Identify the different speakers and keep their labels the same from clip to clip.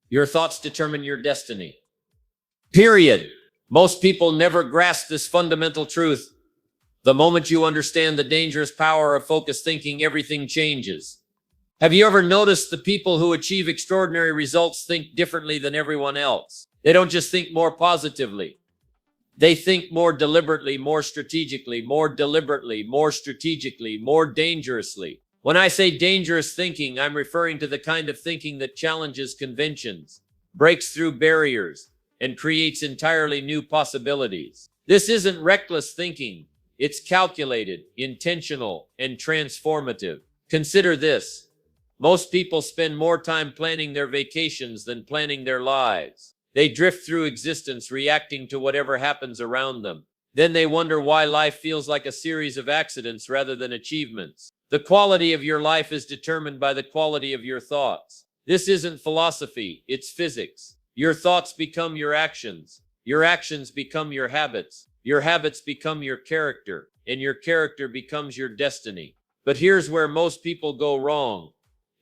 Speaker 1: Your thoughts determine your destiny. Period. Most people never grasp this fundamental truth. The moment you understand the dangerous power of focused thinking, everything changes. Have you ever noticed the people who achieve extraordinary results think differently than everyone else? They don't just think more positively. They think more deliberately, more strategically, more deliberately, more strategically, more dangerously. When I say dangerous thinking, I'm referring to the kind of thinking that challenges conventions, breaks through barriers, and creates entirely new possibilities. This isn't reckless thinking. It's calculated, intentional, and transformative. Consider this. Most people spend more time planning their vacations than planning their lives. They drift through existence reacting to whatever happens around them. Then they wonder why life feels like a series of accidents rather than achievements. The quality of your life is determined by the quality of your thoughts. This isn't philosophy, it's physics. Your thoughts become your actions become your habits become your character, and your character becomes your destiny. But here's where most people go wrong.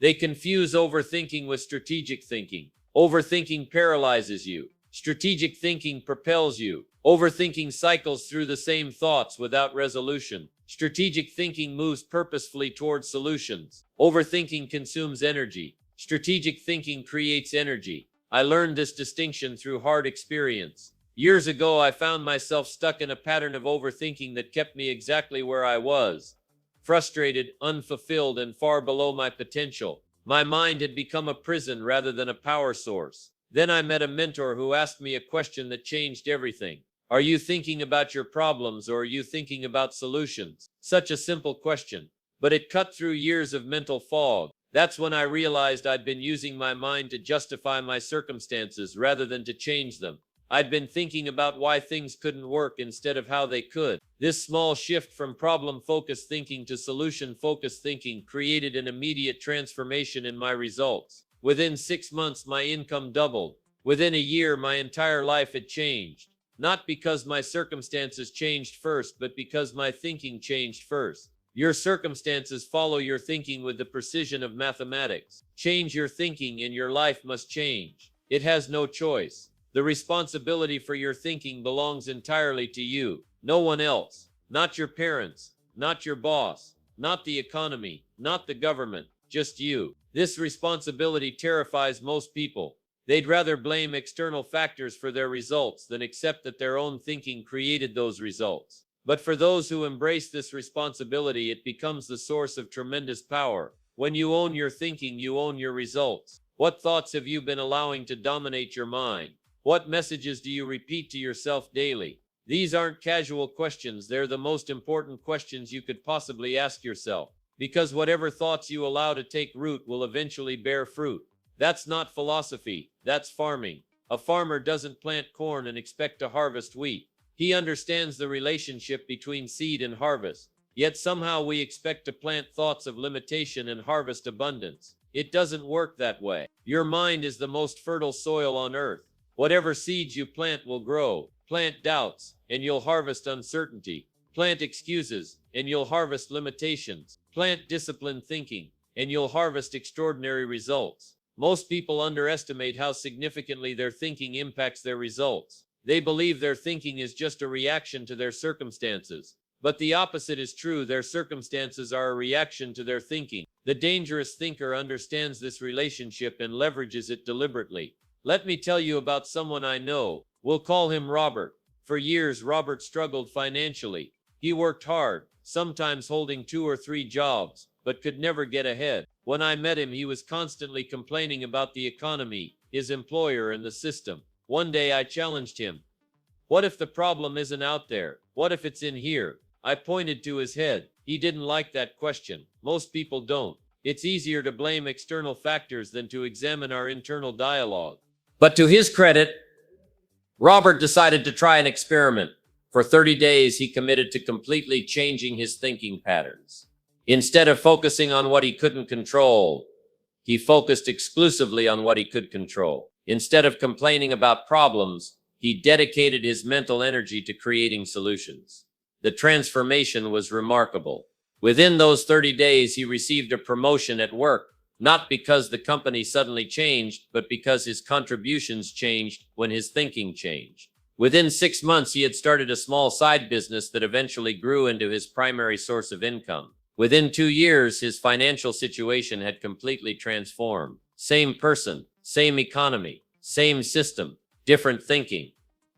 Speaker 1: They confuse overthinking with strategic thinking. Overthinking paralyzes you. Strategic thinking propels you. Overthinking cycles through the same thoughts without resolution. Strategic thinking moves purposefully towards solutions. Overthinking consumes energy. Strategic thinking creates energy. I learned this distinction through hard experience. Years ago, I found myself stuck in a pattern of overthinking that kept me exactly where I was. Frustrated, unfulfilled, and far below my potential. My mind had become a prison rather than a power source. Then I met a mentor who asked me a question that changed everything. Are you thinking about your problems, or are you thinking about solutions? Such a simple question, but it cut through years of mental fog. That's when I realized I'd been using my mind to justify my circumstances rather than to change them. I'd been thinking about why things couldn't work instead of how they could. This small shift from problem-focused thinking to solution-focused thinking created an immediate transformation in my results. Within 6 months, my income doubled. Within a year, my entire life had changed. Not because my circumstances changed first, but because my thinking changed first. Your circumstances follow your thinking with the precision of mathematics. Change your thinking and your life must change. It has no choice. The responsibility for your thinking belongs entirely to you, no one else. Not your parents, not your boss, not the economy, not the government, just you. This responsibility terrifies most people. They'd rather blame external factors for their results than accept that their own thinking created those results. But for those who embrace this responsibility, it becomes the source of tremendous power. When you own your thinking, you own your results. What thoughts have you been allowing to dominate your mind? What messages do you repeat to yourself daily? These aren't casual questions, they're the most important questions you could possibly ask yourself. Because whatever thoughts you allow to take root will eventually bear fruit. That's not philosophy, that's farming. A farmer doesn't plant corn and expect to harvest wheat. He understands the relationship between seed and harvest. Yet somehow we expect to plant thoughts of limitation and harvest abundance. It doesn't work that way. Your mind is the most fertile soil on earth. Whatever seeds you plant will grow. Plant doubts, and you'll harvest uncertainty. Plant excuses, and you'll harvest limitations. Plant disciplined thinking, and you'll harvest extraordinary results. Most people underestimate how significantly their thinking impacts their results. They believe their thinking is just a reaction to their circumstances. But the opposite is true. Their circumstances are a reaction to their thinking. The dangerous thinker understands this relationship and leverages it deliberately. Let me tell you about someone I know. We'll call him Robert. For years, Robert struggled financially. He worked hard, sometimes holding 2 or 3 jobs, but could never get ahead. When I met him, he was constantly complaining about the economy, his employer, and the system. One day I challenged him. What if the problem isn't out there? What if it's in here? I pointed to his head. He didn't like that question. Most people don't. It's easier to blame external factors than to examine our internal dialogue. But to his credit, Robert decided to try an experiment. For 30 days, he committed to completely changing his thinking patterns. Instead of focusing on what he couldn't control, he focused exclusively on what he could control. Instead of complaining about problems, he dedicated his mental energy to creating solutions. The transformation was remarkable. Within those 30 days, he received a promotion at work, not because the company suddenly changed, but because his contributions changed when his thinking changed. Within 6 months, he had started a small side business that eventually grew into his primary source of income. Within 2 years, his financial situation had completely transformed. Same person, same economy, same system, different thinking.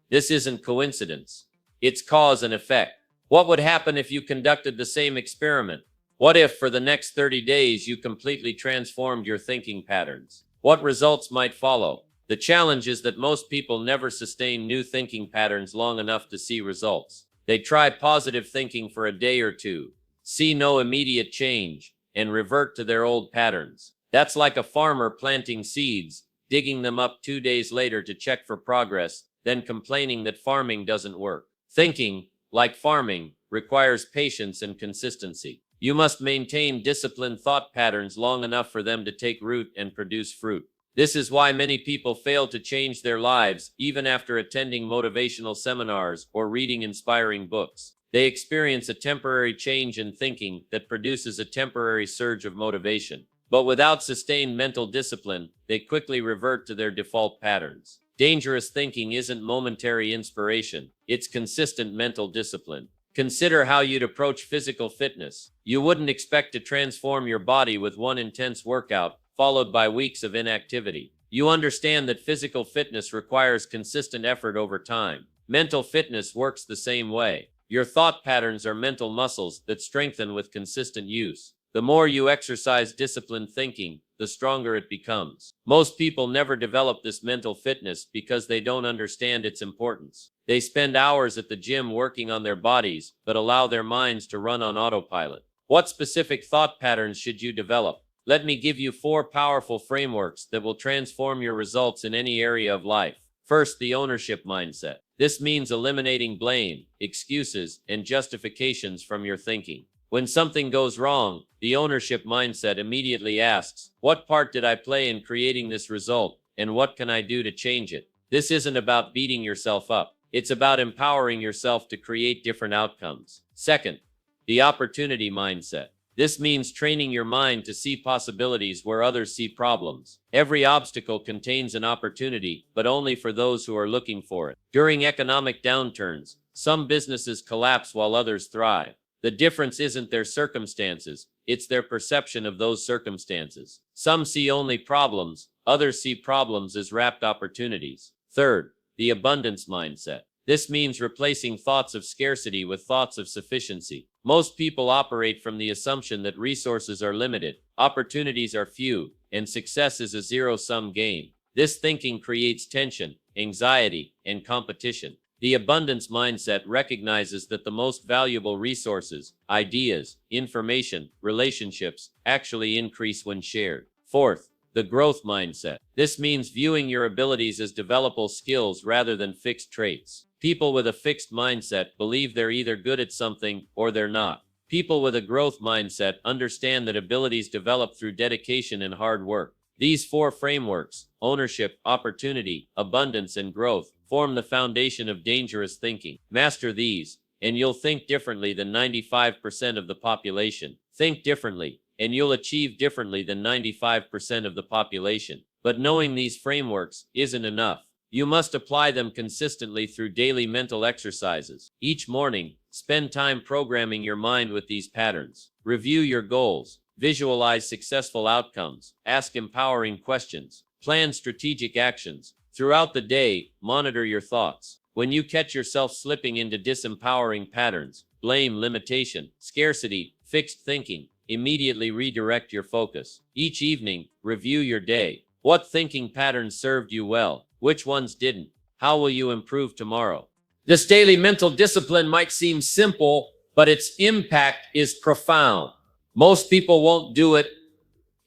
Speaker 1: This isn't coincidence. It's cause and effect. What would happen if you conducted the same experiment? What if, for the next 30 days, you completely transformed your thinking patterns? What results might follow? The challenge is that most people never sustain new thinking patterns long enough to see results. They try positive thinking for a day or two, see no immediate change, and revert to their old patterns. That's like a farmer planting seeds, digging them up 2 days later to check for progress, then complaining that farming doesn't work. Thinking, like farming, requires patience and consistency. You must maintain disciplined thought patterns long enough for them to take root and produce fruit. This is why many people fail to change their lives, even after attending motivational seminars or reading inspiring books. They experience a temporary change in thinking that produces a temporary surge of motivation. But without sustained mental discipline, they quickly revert to their default patterns. Dangerous thinking isn't momentary inspiration, it's consistent mental discipline. Consider how you'd approach physical fitness. You wouldn't expect to transform your body with one intense workout, followed by weeks of inactivity. You understand that physical fitness requires consistent effort over time. Mental fitness works the same way. Your thought patterns are mental muscles that strengthen with consistent use. The more you exercise disciplined thinking, the stronger it becomes. Most people never develop this mental fitness because they don't understand its importance. They spend hours at the gym working on their bodies, but allow their minds to run on autopilot. What specific thought patterns should you develop? Let me give you 4 powerful frameworks that will transform your results in any area of life. First, the ownership mindset. This means eliminating blame, excuses, and justifications from your thinking. When something goes wrong, the ownership mindset immediately asks, what part did I play in creating this result, and what can I do to change it? This isn't about beating yourself up. It's about empowering yourself to create different outcomes. Second, the opportunity mindset. This means training your mind to see possibilities where others see problems. Every obstacle contains an opportunity, but only for those who are looking for it. During economic downturns, some businesses collapse while others thrive. The difference isn't their circumstances, it's their perception of those circumstances. Some see only problems, others see problems as wrapped opportunities. Third, the abundance mindset. This means replacing thoughts of scarcity with thoughts of sufficiency. Most people operate from the assumption that resources are limited, opportunities are few, and success is a zero-sum game. This thinking creates tension, anxiety, and competition. The abundance mindset recognizes that the most valuable resources, ideas, information, relationships, actually increase when shared. Fourth, the growth mindset. This means viewing your abilities as developable skills rather than fixed traits. People with a fixed mindset believe they're either good at something or they're not. People with a growth mindset understand that abilities develop through dedication and hard work. These 4 frameworks, ownership, opportunity, abundance, and growth, form the foundation of dangerous thinking. Master these, and you'll think differently than 95% of the population. Think differently, and you'll achieve differently than 95% of the population. But knowing these frameworks isn't enough. You must apply them consistently through daily mental exercises. Each morning, spend time programming your mind with these patterns. Review your goals. Visualize successful outcomes. Ask empowering questions. Plan strategic actions. Throughout the day, monitor your thoughts. When you catch yourself slipping into disempowering patterns, blame, limitation, scarcity, fixed thinking, immediately redirect your focus. Each evening, review your day. What thinking patterns served you well? Which ones didn't? How will you improve tomorrow? This daily mental discipline might seem simple, but its impact is profound. Most people won't do it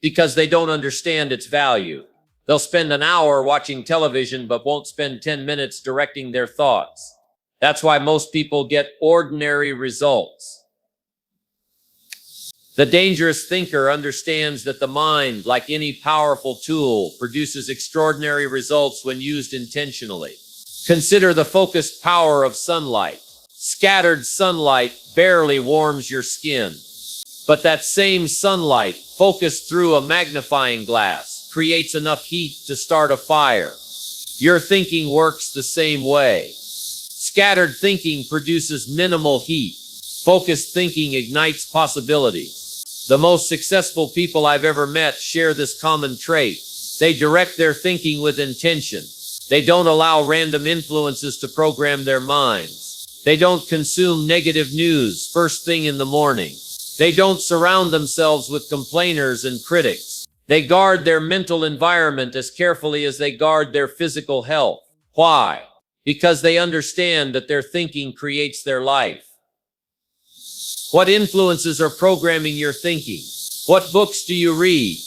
Speaker 1: because they don't understand its value. They'll spend an hour watching television, but won't spend 10 minutes directing their thoughts. That's why most people get ordinary results. The dangerous thinker understands that the mind, like any powerful tool, produces extraordinary results when used intentionally. Consider the focused power of sunlight. Scattered sunlight barely warms your skin. But that same sunlight, focused through a magnifying glass, creates enough heat to start a fire. Your thinking works the same way. Scattered thinking produces minimal heat. Focused thinking ignites possibility. The most successful people I've ever met share this common trait. They direct their thinking with intention. They don't allow random influences to program their minds. They don't consume negative news first thing in the morning. They don't surround themselves with complainers and critics. They guard their mental environment as carefully as they guard their physical health. Why? Because they understand that their thinking creates their life. What influences are programming your thinking? What books do you read?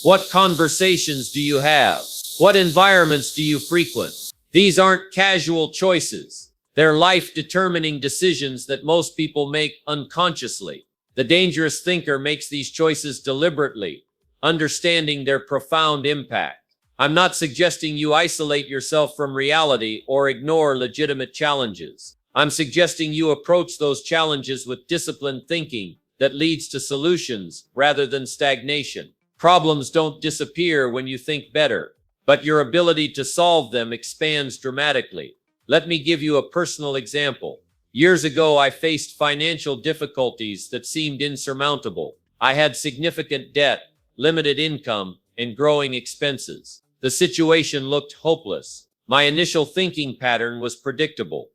Speaker 1: What conversations do you have? What environments do you frequent? These aren't casual choices. They're life-determining decisions that most people make unconsciously. The dangerous thinker makes these choices deliberately, understanding their profound impact. I'm not suggesting you isolate yourself from reality or ignore legitimate challenges. I'm suggesting you approach those challenges with disciplined thinking that leads to solutions rather than stagnation. Problems don't disappear when you think better, but your ability to solve them expands dramatically. Let me give you a personal example. Years ago, I faced financial difficulties that seemed insurmountable. I had significant debt, limited income, and growing expenses. The situation looked hopeless. My initial thinking pattern was predictable.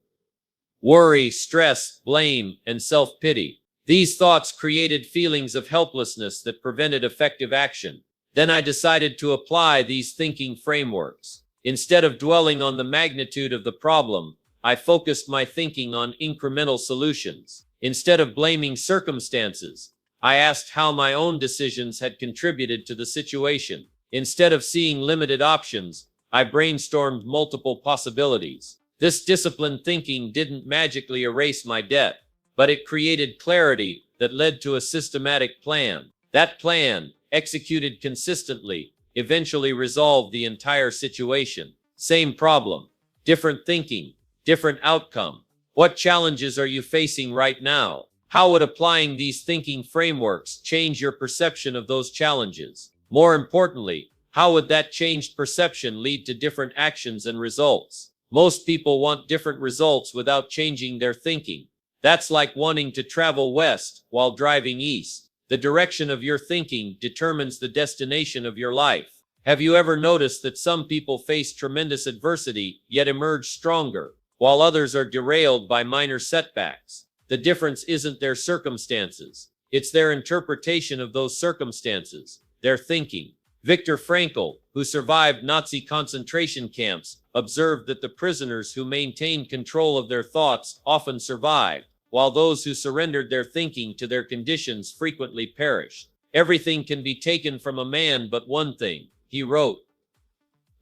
Speaker 1: Worry, stress, blame, and self-pity. These thoughts created feelings of helplessness that prevented effective action. Then I decided to apply these thinking frameworks. Instead of dwelling on the magnitude of the problem, I focused my thinking on incremental solutions. Instead of blaming circumstances, I asked how my own decisions had contributed to the situation. Instead of seeing limited options, I brainstormed multiple possibilities. This disciplined thinking didn't magically erase my debt, but it created clarity that led to a systematic plan. That plan, executed consistently, eventually resolved the entire situation. Same problem, different thinking, different outcome. What challenges are you facing right now? How would applying these thinking frameworks change your perception of those challenges? More importantly, how would that changed perception lead to different actions and results? Most people want different results without changing their thinking. That's like wanting to travel west while driving east. The direction of your thinking determines the destination of your life. Have you ever noticed that some people face tremendous adversity yet emerge stronger, while others are derailed by minor setbacks? The difference isn't their circumstances. It's their interpretation of those circumstances, their thinking. Viktor Frankl, who survived Nazi concentration camps, observed that the prisoners who maintained control of their thoughts often survived, while those who surrendered their thinking to their conditions frequently perished. Everything can be taken from a man but one thing, he wrote.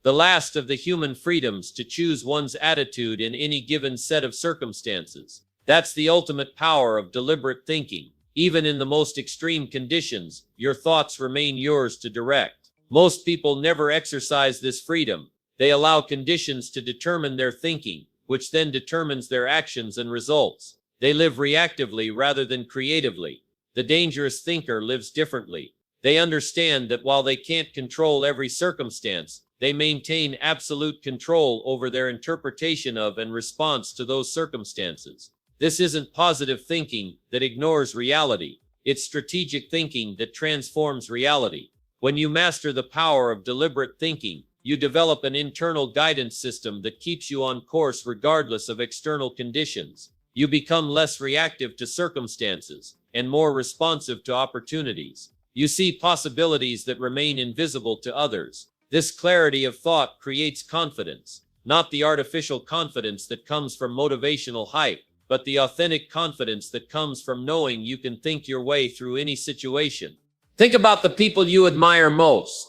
Speaker 1: The last of the human freedoms to choose one's attitude in any given set of circumstances. That's the ultimate power of deliberate thinking. Even in the most extreme conditions, your thoughts remain yours to direct. Most people never exercise this freedom. They allow conditions to determine their thinking, which then determines their actions and results. They live reactively rather than creatively. The dangerous thinker lives differently. They understand that while they can't control every circumstance, they maintain absolute control over their interpretation of and response to those circumstances. This isn't positive thinking that ignores reality. It's strategic thinking that transforms reality. When you master the power of deliberate thinking, you develop an internal guidance system that keeps you on course regardless of external conditions. You become less reactive to circumstances and more responsive to opportunities. You see possibilities that remain invisible to others. This clarity of thought creates confidence, not the artificial confidence that comes from motivational hype, but the authentic confidence that comes from knowing you can think your way through any situation. Think about the people you admire most.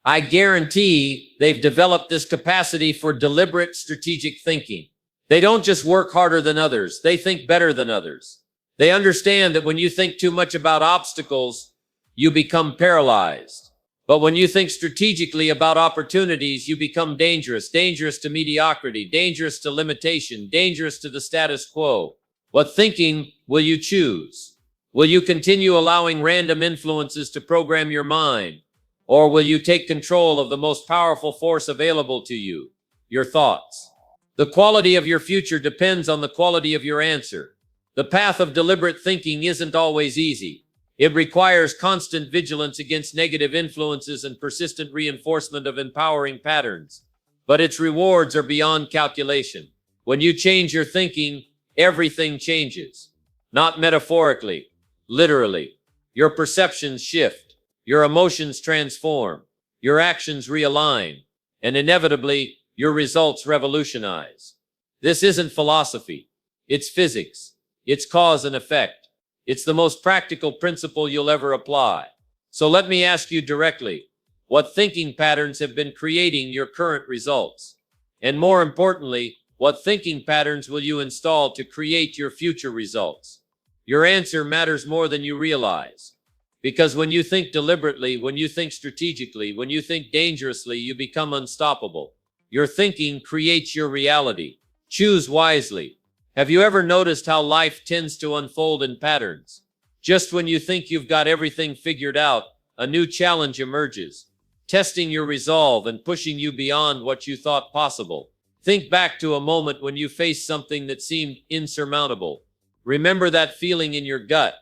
Speaker 1: I guarantee they've developed this capacity for deliberate strategic thinking. They don't just work harder than others, they think better than others. They understand that when you think too much about obstacles, you become paralyzed. But when you think strategically about opportunities, you become dangerous to mediocrity, dangerous to limitation, dangerous to the status quo. What thinking will you choose? Will you continue allowing random influences to program your mind? Or will you take control of the most powerful force available to you, your thoughts? The quality of your future depends on the quality of your answer. The path of deliberate thinking isn't always easy. It requires constant vigilance against negative influences and persistent reinforcement of empowering patterns. But its rewards are beyond calculation. When you change your thinking, everything changes. Not metaphorically, literally. Your perceptions shift, your emotions transform, your actions realign, and inevitably, your results revolutionize. This isn't philosophy. It's physics. It's cause and effect. It's the most practical principle you'll ever apply. So let me ask you directly, what thinking patterns have been creating your current results? And more importantly, what thinking patterns will you install to create your future results? Your answer matters more than you realize. Because when you think deliberately, when you think strategically, when you think dangerously, you become unstoppable. Your thinking creates your reality. Choose wisely. Have you ever noticed how life tends to unfold in patterns? Just when you think you've got everything figured out, a new challenge emerges, testing your resolve and pushing you beyond what you thought possible. Think back to a moment when you faced something that seemed insurmountable. Remember that feeling in your gut,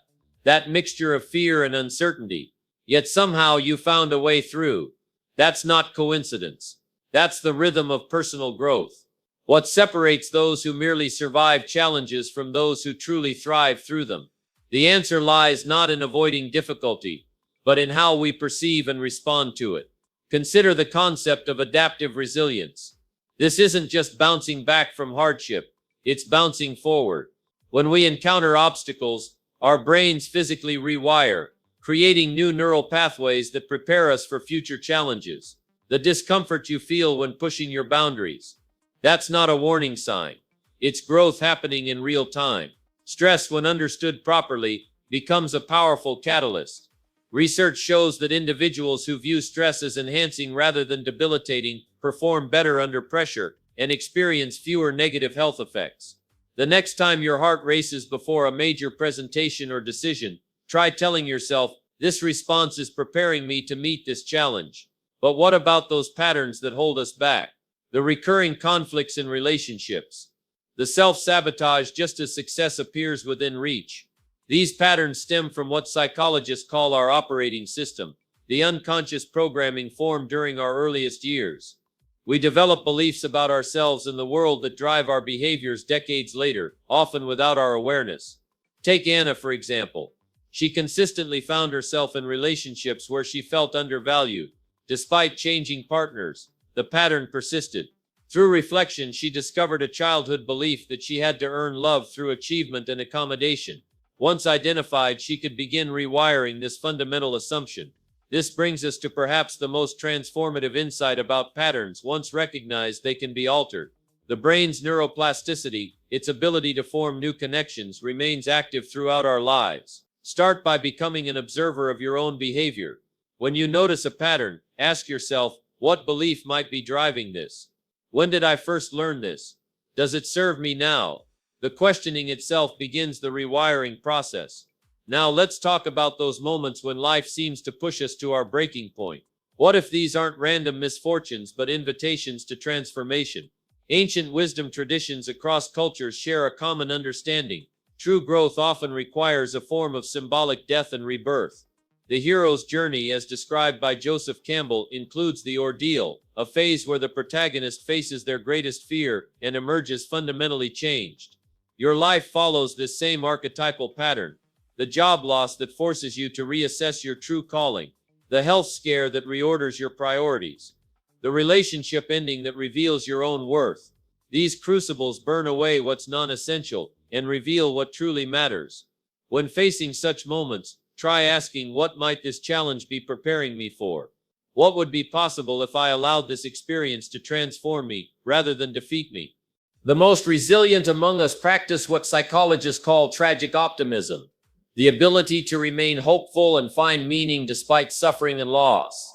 Speaker 1: that mixture of fear and uncertainty. Yet somehow you found a way through. That's not coincidence. That's the rhythm of personal growth. What separates those who merely survive challenges from those who truly thrive through them? The answer lies not in avoiding difficulty, but in how we perceive and respond to it. Consider the concept of adaptive resilience. This isn't just bouncing back from hardship, it's bouncing forward. When we encounter obstacles, our brains physically rewire, creating new neural pathways that prepare us for future challenges. The discomfort you feel when pushing your boundaries, that's not a warning sign. It's growth happening in real time. Stress, when understood properly, becomes a powerful catalyst. Research shows that individuals who view stress as enhancing rather than debilitating perform better under pressure and experience fewer negative health effects. The next time your heart races before a major presentation or decision, try telling yourself, this response is preparing me to meet this challenge. But what about those patterns that hold us back? The recurring conflicts in relationships, the self-sabotage just as success appears within reach. These patterns stem from what psychologists call our operating system, the unconscious programming formed during our earliest years. We develop beliefs about ourselves and the world that drive our behaviors decades later, often without our awareness. Take Anna, for example. She consistently found herself in relationships where she felt undervalued. Despite changing partners, the pattern persisted. Through reflection, she discovered a childhood belief that she had to earn love through achievement and accommodation. Once identified, she could begin rewiring this fundamental assumption. This brings us to perhaps the most transformative insight about patterns. Once recognized, they can be altered. The brain's neuroplasticity, its ability to form new connections, remains active throughout our lives. Start by becoming an observer of your own behavior. When you notice a pattern, ask yourself, what belief might be driving this? When did I first learn this? Does it serve me now? The questioning itself begins the rewiring process. Now let's talk about those moments when life seems to push us to our breaking point. What if these aren't random misfortunes but invitations to transformation? Ancient wisdom traditions across cultures share a common understanding. True growth often requires a form of symbolic death and rebirth. The hero's journey, as described by Joseph Campbell, includes the ordeal, a phase where the protagonist faces their greatest fear and emerges fundamentally changed. Your life follows this same archetypal pattern. The job loss that forces you to reassess your true calling. The health scare that reorders your priorities. The relationship ending that reveals your own worth. These crucibles burn away what's non-essential and reveal what truly matters. When facing such moments, try asking, what might this challenge be preparing me for? What would be possible if I allowed this experience to transform me rather than defeat me? The most resilient among us practice what psychologists call tragic optimism, the ability to remain hopeful and find meaning despite suffering and loss.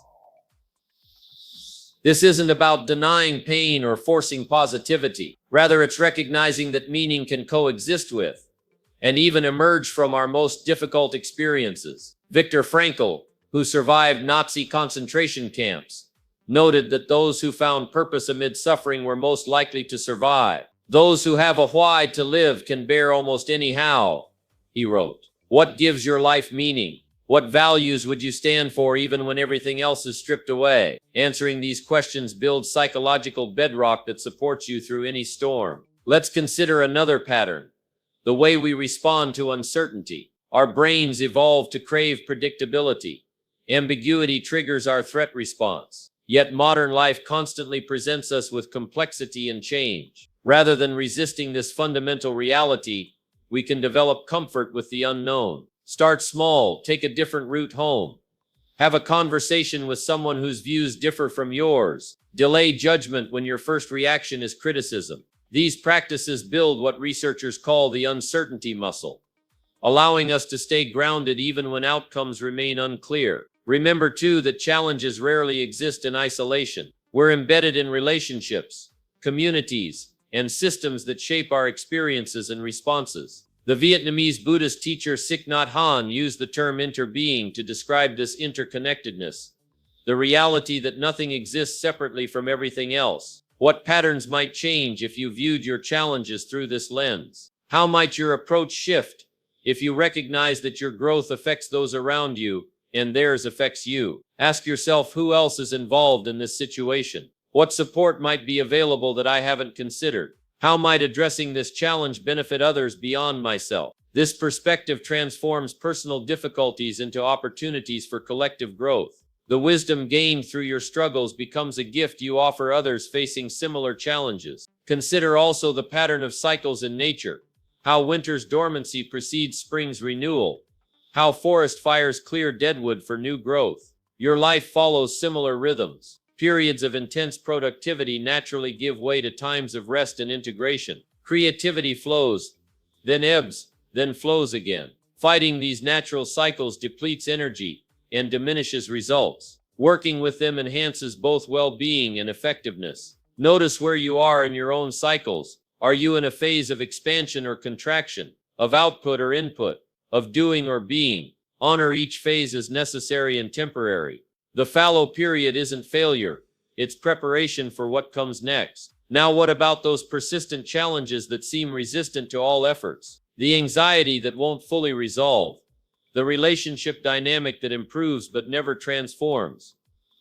Speaker 1: This isn't about denying pain or forcing positivity. Rather, it's recognizing that meaning can coexist with and even emerge from our most difficult experiences. Viktor Frankl, who survived Nazi concentration camps, noted that those who found purpose amid suffering were most likely to survive. Those who have a why to live can bear almost any how, he wrote. What gives your life meaning? What values would you stand for even when everything else is stripped away? Answering these questions builds psychological bedrock that supports you through any storm. Let's consider another pattern: the way we respond to uncertainty. Our brains evolved to crave predictability. Ambiguity triggers our threat response. Yet modern life constantly presents us with complexity and change. Rather than resisting this fundamental reality, we can develop comfort with the unknown. Start small, take a different route home. Have a conversation with someone whose views differ from yours. Delay judgment when your first reaction is criticism. These practices build what researchers call the uncertainty muscle, allowing us to stay grounded even when outcomes remain unclear. Remember, too, that challenges rarely exist in isolation. We're embedded in relationships, communities, and systems that shape our experiences and responses. The Vietnamese Buddhist teacher Thich Nhat Hanh used the term interbeing to describe this interconnectedness, the reality that nothing exists separately from everything else. What patterns might change if you viewed your challenges through this lens? How might your approach shift if you recognize that your growth affects those around you and theirs affects you? Ask yourself, who else is involved in this situation? What support might be available that I haven't considered? How might addressing this challenge benefit others beyond myself? This perspective transforms personal difficulties into opportunities for collective growth. The wisdom gained through your struggles becomes a gift you offer others facing similar challenges. Consider also the pattern of cycles in nature, how winter's dormancy precedes spring's renewal, how forest fires clear deadwood for new growth. Your life follows similar rhythms. Periods of intense productivity naturally give way to times of rest and integration. Creativity flows, then ebbs, then flows again. Fighting these natural cycles depletes energy and diminishes results. Working with them enhances both well-being and effectiveness. Notice where you are in your own cycles. Are you in a phase of expansion or contraction, of output or input, of doing or being? Honor each phase as necessary and temporary. The fallow period isn't failure, it's preparation for what comes next. Now, what about those persistent challenges that seem resistant to all efforts? The anxiety that won't fully resolve, the relationship dynamic that improves but never transforms,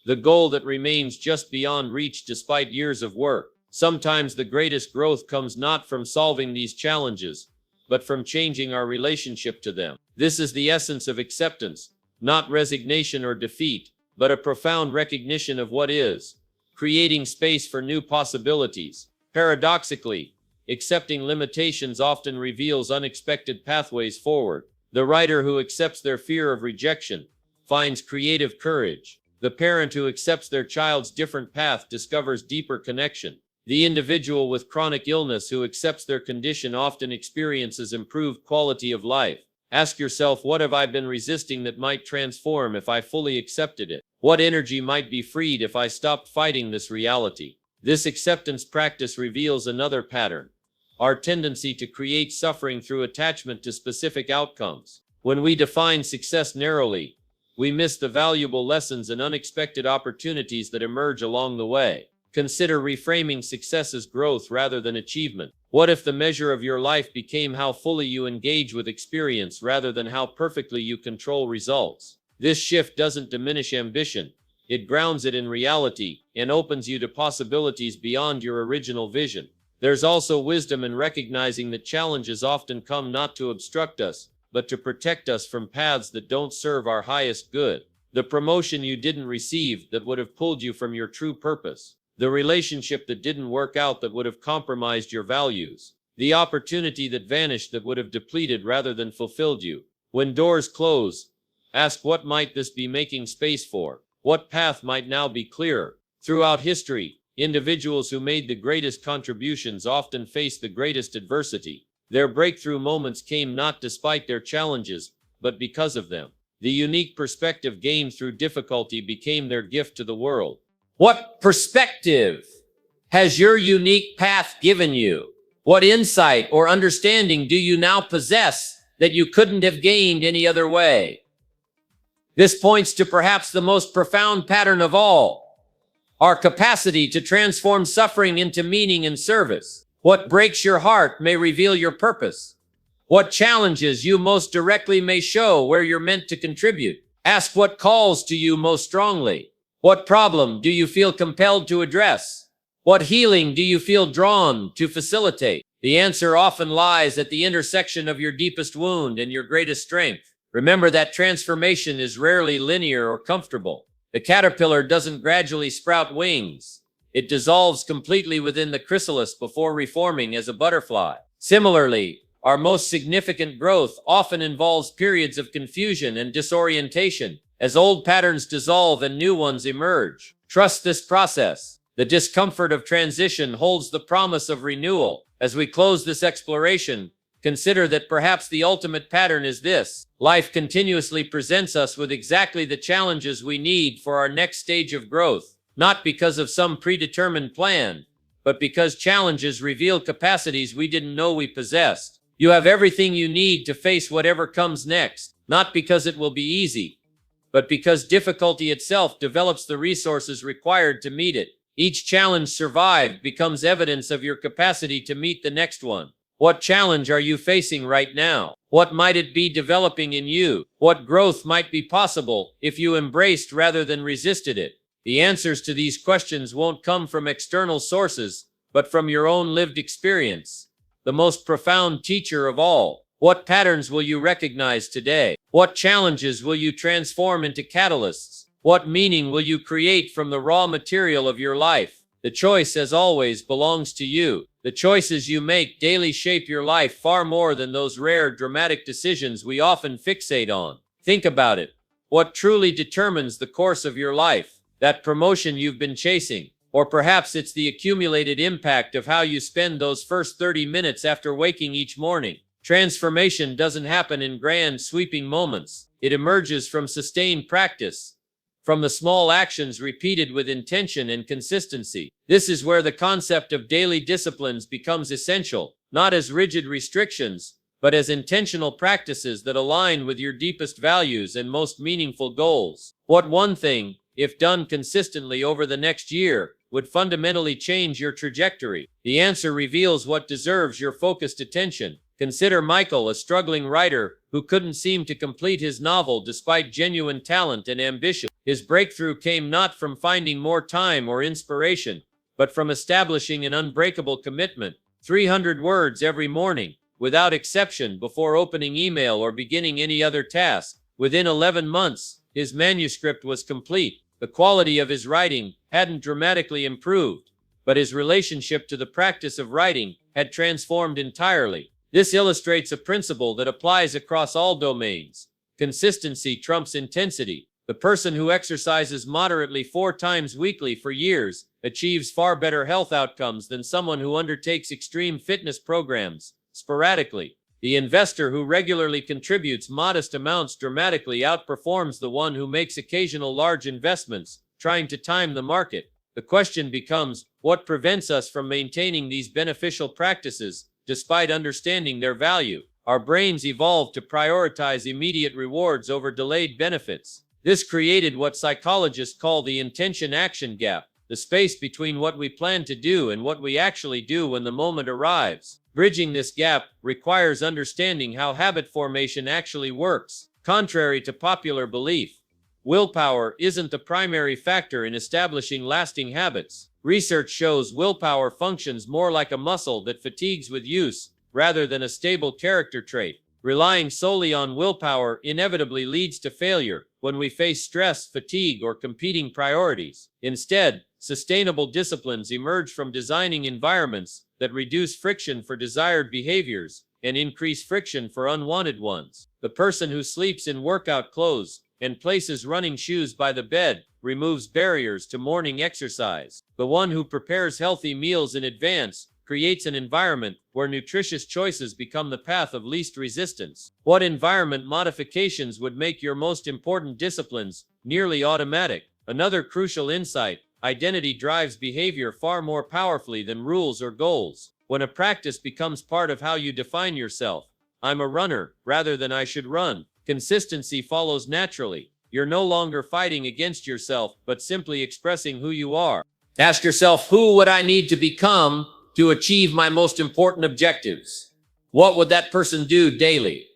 Speaker 1: the goal that remains just beyond reach despite years of work. Sometimes the greatest growth comes not from solving these challenges, but from changing our relationship to them. This is the essence of acceptance, not resignation or defeat, but a profound recognition of what is, creating space for new possibilities. Paradoxically, accepting limitations often reveals unexpected pathways forward. The writer who accepts their fear of rejection finds creative courage. The parent who accepts their child's different path discovers deeper connection. The individual with chronic illness who accepts their condition often experiences improved quality of life. Ask yourself, what have I been resisting that might transform if I fully accepted it? What energy might be freed if I stopped fighting this reality? This acceptance practice reveals another pattern: our tendency to create suffering through attachment to specific outcomes. When we define success narrowly, we miss the valuable lessons and unexpected opportunities that emerge along the way. Consider reframing success as growth rather than achievement. What if the measure of your life became how fully you engage with experience rather than how perfectly you control results? This shift doesn't diminish ambition. It grounds it in reality and opens you to possibilities beyond your original vision. There's also wisdom in recognizing that challenges often come not to obstruct us, but to protect us from paths that don't serve our highest good. The promotion you didn't receive that would have pulled you from your true purpose. The relationship that didn't work out that would have compromised your values. The opportunity that vanished that would have depleted rather than fulfilled you. When doors close, ask, what might this be making space for? What path might now be clearer? Throughout history, individuals who made the greatest contributions often faced the greatest adversity. Their breakthrough moments came not despite their challenges, but because of them. The unique perspective gained through difficulty became their gift to the world. What perspective has your unique path given you? What insight or understanding do you now possess that you couldn't have gained any other way? This points to perhaps the most profound pattern of all, our capacity to transform suffering into meaning and service. What breaks your heart may reveal your purpose. What challenges you most directly may show where you're meant to contribute. Ask what calls to you most strongly. What problem do you feel compelled to address? What healing do you feel drawn to facilitate? The answer often lies at the intersection of your deepest wound and your greatest strength. Remember that transformation is rarely linear or comfortable. The caterpillar doesn't gradually sprout wings. It dissolves completely within the chrysalis before reforming as a butterfly. Similarly, our most significant growth often involves periods of confusion and disorientation as old patterns dissolve and new ones emerge. Trust this process. The discomfort of transition holds the promise of renewal. As we close this exploration, consider that perhaps the ultimate pattern is this. Life continuously presents us with exactly the challenges we need for our next stage of growth, not because of some predetermined plan, but because challenges reveal capacities we didn't know we possessed. You have everything you need to face whatever comes next, not because it will be easy, but because difficulty itself develops the resources required to meet it. Each challenge survived becomes evidence of your capacity to meet the next one. What challenge are you facing right now? What might it be developing in you? What growth might be possible if you embraced rather than resisted it? The answers to these questions won't come from external sources, but from your own lived experience. The most profound teacher of all. What patterns will you recognize today? What challenges will you transform into catalysts? What meaning will you create from the raw material of your life? The choice, as always, belongs to you. The choices you make daily shape your life far more than those rare, dramatic decisions we often fixate on. Think about it. What truly determines the course of your life? That promotion you've been chasing? Or perhaps it's the accumulated impact of how you spend those first 30 minutes after waking each morning. Transformation doesn't happen in grand, sweeping moments. It emerges from sustained practice, from the small actions repeated with intention and consistency. This is where the concept of daily disciplines becomes essential, not as rigid restrictions, but as intentional practices that align with your deepest values and most meaningful goals. What one thing, if done consistently over the next year, would fundamentally change your trajectory? The answer reveals what deserves your focused attention. Consider Michael, a struggling writer who couldn't seem to complete his novel despite genuine talent and ambition. His breakthrough came not from finding more time or inspiration, but from establishing an unbreakable commitment. 300 words every morning, without exception, before opening email or beginning any other task. Within 11 months, his manuscript was complete. The quality of his writing hadn't dramatically improved, but his relationship to the practice of writing had transformed entirely. This illustrates a principle that applies across all domains. Consistency trumps intensity. The person who exercises moderately 4 times weekly for years achieves far better health outcomes than someone who undertakes extreme fitness programs sporadically. The investor who regularly contributes modest amounts dramatically outperforms the one who makes occasional large investments, trying to time the market. The question becomes, what prevents us from maintaining these beneficial practices despite understanding their value? Our brains evolved to prioritize immediate rewards over delayed benefits. This created what psychologists call the intention-action gap, the space between what we plan to do and what we actually do when the moment arrives. Bridging this gap requires understanding how habit formation actually works. Contrary to popular belief, willpower isn't the primary factor in establishing lasting habits. Research shows willpower functions more like a muscle that fatigues with use, rather than a stable character trait. Relying solely on willpower inevitably leads to failure when we face stress, fatigue, or competing priorities. Instead, sustainable disciplines emerge from designing environments that reduce friction for desired behaviors and increase friction for unwanted ones. The person who sleeps in workout clothes and places running shoes by the bed removes barriers to morning exercise. The one who prepares healthy meals in advance creates an environment where nutritious choices become the path of least resistance. What environment modifications would make your most important disciplines nearly automatic? Another crucial insight: identity drives behavior far more powerfully than rules or goals. When a practice becomes part of how you define yourself, I'm a runner rather than I should run, consistency follows naturally. You're no longer fighting against yourself, but simply expressing who you are. Ask yourself, who would I need to become to achieve my most important objectives? What would that person do daily?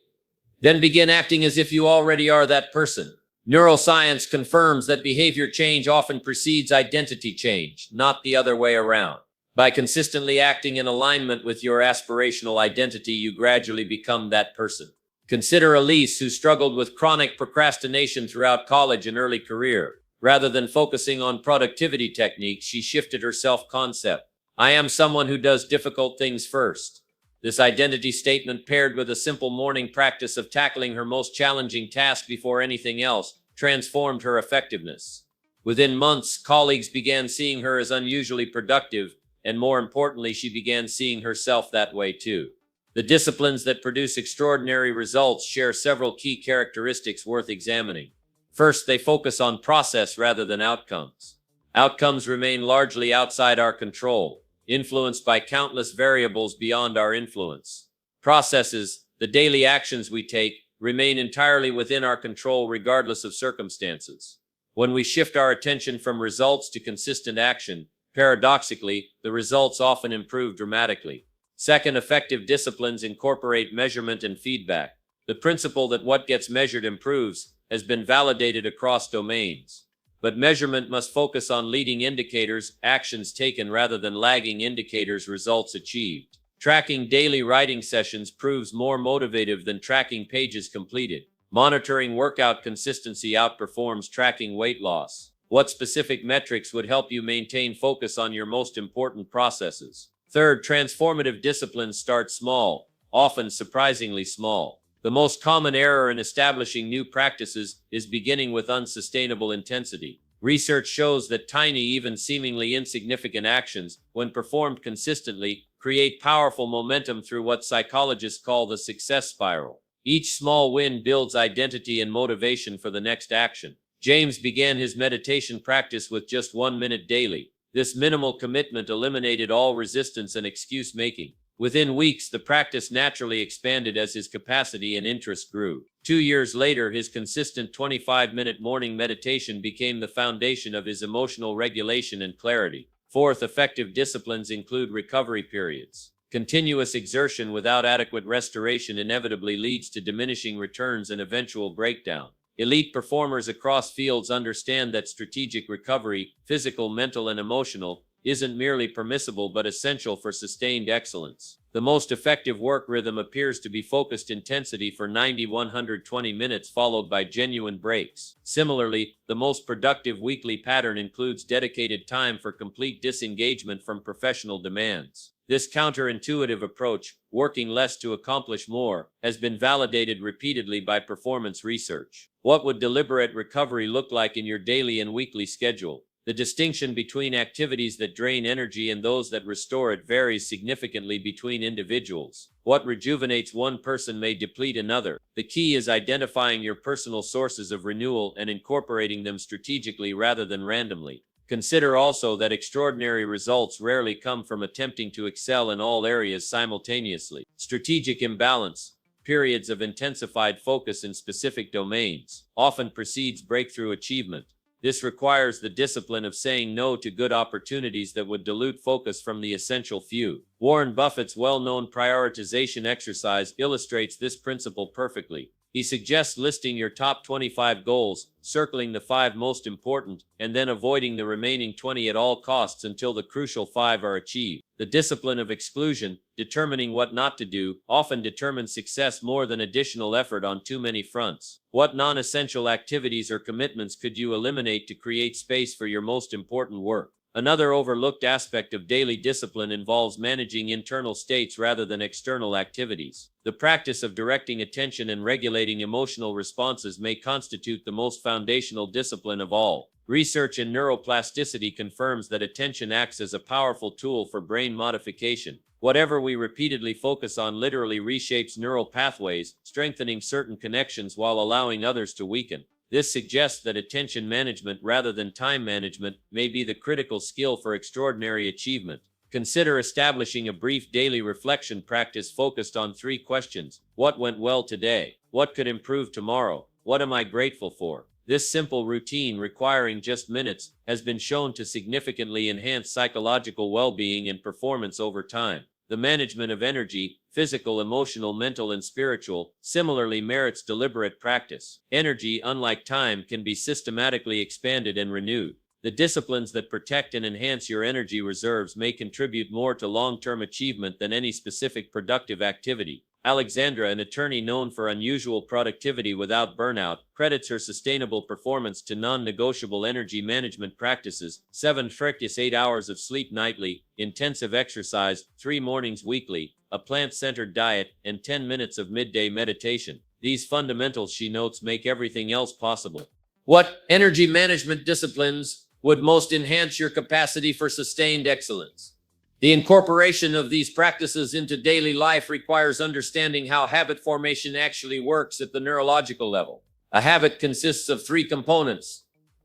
Speaker 1: Then begin acting as if you already are that person. Neuroscience confirms that behavior change often precedes identity change, not the other way around. By consistently acting in alignment with your aspirational identity, you gradually become that person. Consider Elise, who struggled with chronic procrastination throughout college and early career. Rather than focusing on productivity techniques, she shifted her self-concept. I am someone who does difficult things first. This identity statement, paired with a simple morning practice of tackling her most challenging task before anything else, transformed her effectiveness. Within months, colleagues began seeing her as unusually productive, and more importantly, she began seeing herself that way too. The disciplines that produce extraordinary results share several key characteristics worth examining. First, they focus on process rather than outcomes. Outcomes remain largely outside our control, influenced by countless variables beyond our influence. Processes, the daily actions we take, remain entirely within our control regardless of circumstances. When we shift our attention from results to consistent action, paradoxically, the results often improve dramatically. Second, effective disciplines incorporate measurement and feedback. The principle that what gets measured improves has been validated across domains. But measurement must focus on leading indicators, actions taken, rather than lagging indicators, results achieved. Tracking daily writing sessions proves more motivative than tracking pages completed. Monitoring workout consistency outperforms tracking weight loss. What specific metrics would help you maintain focus on your most important processes? Third, transformative disciplines start small, often surprisingly small. The most common error in establishing new practices is beginning with unsustainable intensity. Research shows that tiny, even seemingly insignificant actions, when performed consistently, create powerful momentum through what psychologists call the success spiral. Each small win builds identity and motivation for the next action. James began his meditation practice with just 1 minute daily. This minimal commitment eliminated all resistance and excuse making. Within weeks, the practice naturally expanded as his capacity and interest grew. 2 years later, his consistent 25-minute morning meditation became the foundation of his emotional regulation and clarity. Fourth, effective disciplines include recovery periods. Continuous exertion without adequate restoration inevitably leads to diminishing returns and eventual breakdown. Elite performers across fields understand that strategic recovery, physical, mental, and emotional, isn't merely permissible but essential for sustained excellence. The most effective work rhythm appears to be focused intensity for 90-120 minutes followed by genuine breaks. Similarly, the most productive weekly pattern includes dedicated time for complete disengagement from professional demands. This counterintuitive approach, working less to accomplish more, has been validated repeatedly by performance research. What would deliberate recovery look like in your daily and weekly schedule? The distinction between activities that drain energy and those that restore it varies significantly between individuals. What rejuvenates one person may deplete another. The key is identifying your personal sources of renewal and incorporating them strategically rather than randomly. Consider also that extraordinary results rarely come from attempting to excel in all areas simultaneously. Strategic imbalance, periods of intensified focus in specific domains, often precedes breakthrough achievement. This requires the discipline of saying no to good opportunities that would dilute focus from the essential few. Warren Buffett's well-known prioritization exercise illustrates this principle perfectly. He suggests listing your top 25 goals, circling the 5 most important, and then avoiding the remaining 20 at all costs until the crucial 5 are achieved. The discipline of exclusion, determining what not to do, often determines success more than additional effort on too many fronts. What non-essential activities or commitments could you eliminate to create space for your most important work? Another overlooked aspect of daily discipline involves managing internal states rather than external activities. The practice of directing attention and regulating emotional responses may constitute the most foundational discipline of all. Research in neuroplasticity confirms that attention acts as a powerful tool for brain modification. Whatever we repeatedly focus on literally reshapes neural pathways, strengthening certain connections while allowing others to weaken. This suggests that attention management rather than time management may be the critical skill for extraordinary achievement. Consider establishing a brief daily reflection practice focused on 3 questions. What went well today? What could improve tomorrow? What am I grateful for? This simple routine, requiring just minutes, has been shown to significantly enhance psychological well-being and performance over time. The management of energy, physical, emotional, mental, and spiritual, similarly merits deliberate practice. Energy, unlike time, can be systematically expanded and renewed. The disciplines that protect and enhance your energy reserves may contribute more to long-term achievement than any specific productive activity. Alexandra, an attorney known for unusual productivity without burnout, credits her sustainable performance to non-negotiable energy management practices: 8 hours of sleep nightly, intensive exercise 3 mornings weekly, a plant-centered diet, and 10 minutes of midday meditation. These fundamentals, she notes, make everything else possible. What energy management disciplines would most enhance your capacity for sustained excellence? The incorporation of these practices into daily life requires understanding how habit formation actually works at the neurological level. A habit consists of 3 components: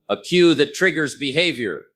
Speaker 1: a cue that triggers behavior,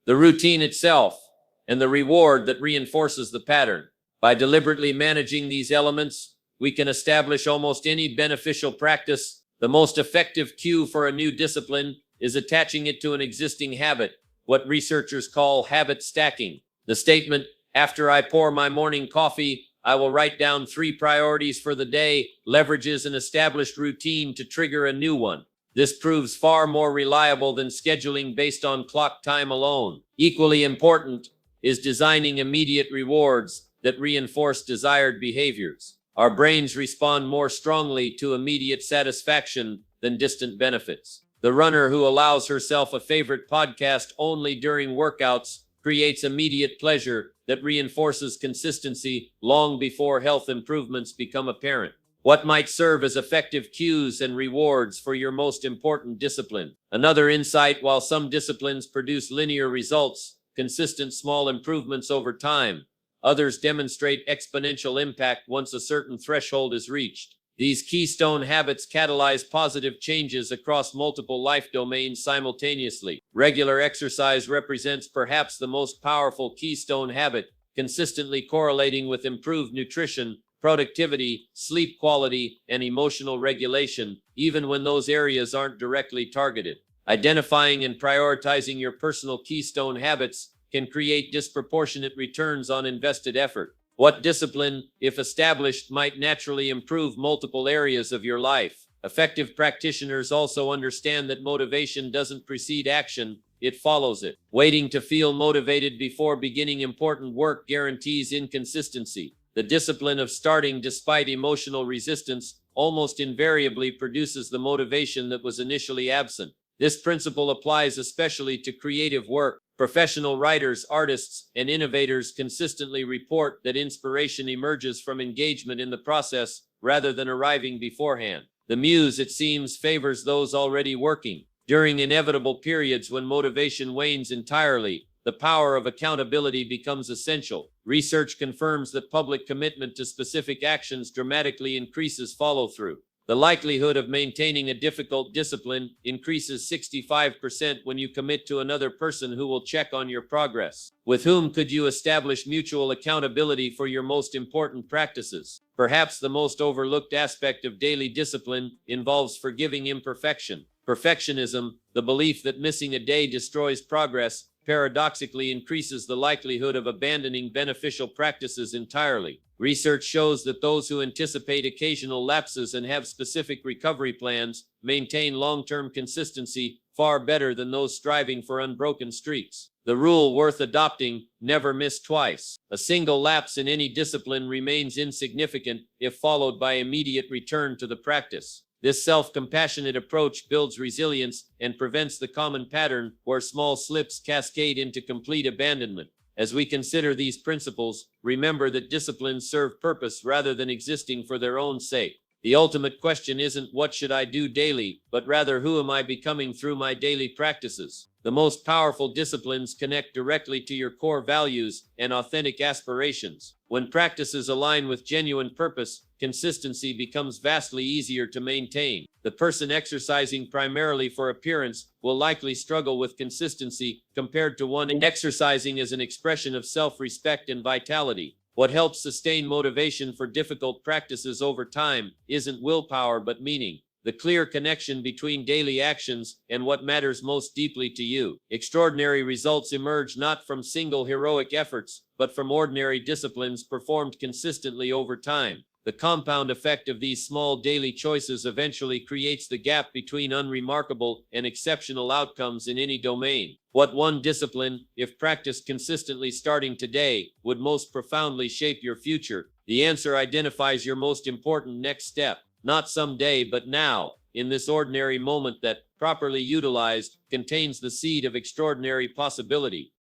Speaker 1: the routine itself, and the reward that reinforces the pattern. By deliberately managing these elements, we can establish almost any beneficial practice. The most effective cue for a new discipline is attaching it to an existing habit, what researchers call habit stacking. The statement, "After I pour my morning coffee, I will write down 3 priorities for the day," leverages an established routine to trigger a new one. This proves far more reliable than scheduling based on clock time alone. Equally important is designing immediate rewards that reinforce desired behaviors. Our brains respond more strongly to immediate satisfaction than distant benefits. The runner who allows herself a favorite podcast only during workouts creates immediate pleasure that reinforces consistency long before health improvements become apparent. What might serve as effective cues and rewards for your most important discipline? Another insight: while some disciplines produce linear results, consistent small improvements over time, others demonstrate exponential impact once a certain threshold is reached. These keystone habits catalyze positive changes across multiple life domains simultaneously. Regular exercise represents perhaps the most powerful keystone habit, consistently correlating with improved nutrition, productivity, sleep quality, and emotional regulation, even when those areas aren't directly targeted. Identifying and prioritizing your personal keystone habits can create disproportionate returns on invested effort. What discipline, if established, might naturally improve multiple areas of your life? Effective practitioners also understand that motivation doesn't precede action, it follows it. Waiting to feel motivated before beginning important work guarantees inconsistency. The discipline of starting despite emotional resistance almost invariably produces the motivation that was initially absent. This principle applies especially to creative work. Professional writers, artists, and innovators consistently report that inspiration emerges from engagement in the process rather than arriving beforehand. The muse, it seems, favors those already working. During inevitable periods when motivation wanes entirely, the power of accountability becomes essential. Research confirms that public commitment to specific actions dramatically increases follow-through. The likelihood of maintaining a difficult discipline increases 65% when you commit to another person who will check on your progress. With whom could you establish mutual accountability for your most important practices? Perhaps the most overlooked aspect of daily discipline involves forgiving imperfection. Perfectionism, the belief that missing a day destroys progress, paradoxically increases the likelihood of abandoning beneficial practices entirely. Research shows that those who anticipate occasional lapses and have specific recovery plans maintain long-term consistency far better than those striving for unbroken streaks. The rule worth adopting: never miss twice. A single lapse in any discipline remains insignificant if followed by immediate return to the practice. This self-compassionate approach builds resilience and prevents the common pattern where small slips cascade into complete abandonment. As we consider these principles, remember that disciplines serve purpose rather than existing for their own sake. The ultimate question isn't what should I do daily, but rather who am I becoming through my daily practices? The most powerful disciplines connect directly to your core values and authentic aspirations. When practices align with genuine purpose, consistency becomes vastly easier to maintain. The person exercising primarily for appearance will likely struggle with consistency compared to one exercising as an expression of self-respect and vitality. What helps sustain motivation for difficult practices over time isn't willpower but meaning, the clear connection between daily actions and what matters most deeply to you. Extraordinary results emerge not from single heroic efforts, but from ordinary disciplines performed consistently over time. The compound effect of these small daily choices eventually creates the gap between unremarkable and exceptional outcomes in any domain. What one discipline, if practiced consistently starting today, would most profoundly shape your future? The answer identifies your most important next step. Not someday, but now, in this ordinary moment that, properly utilized, contains the seed of extraordinary possibility.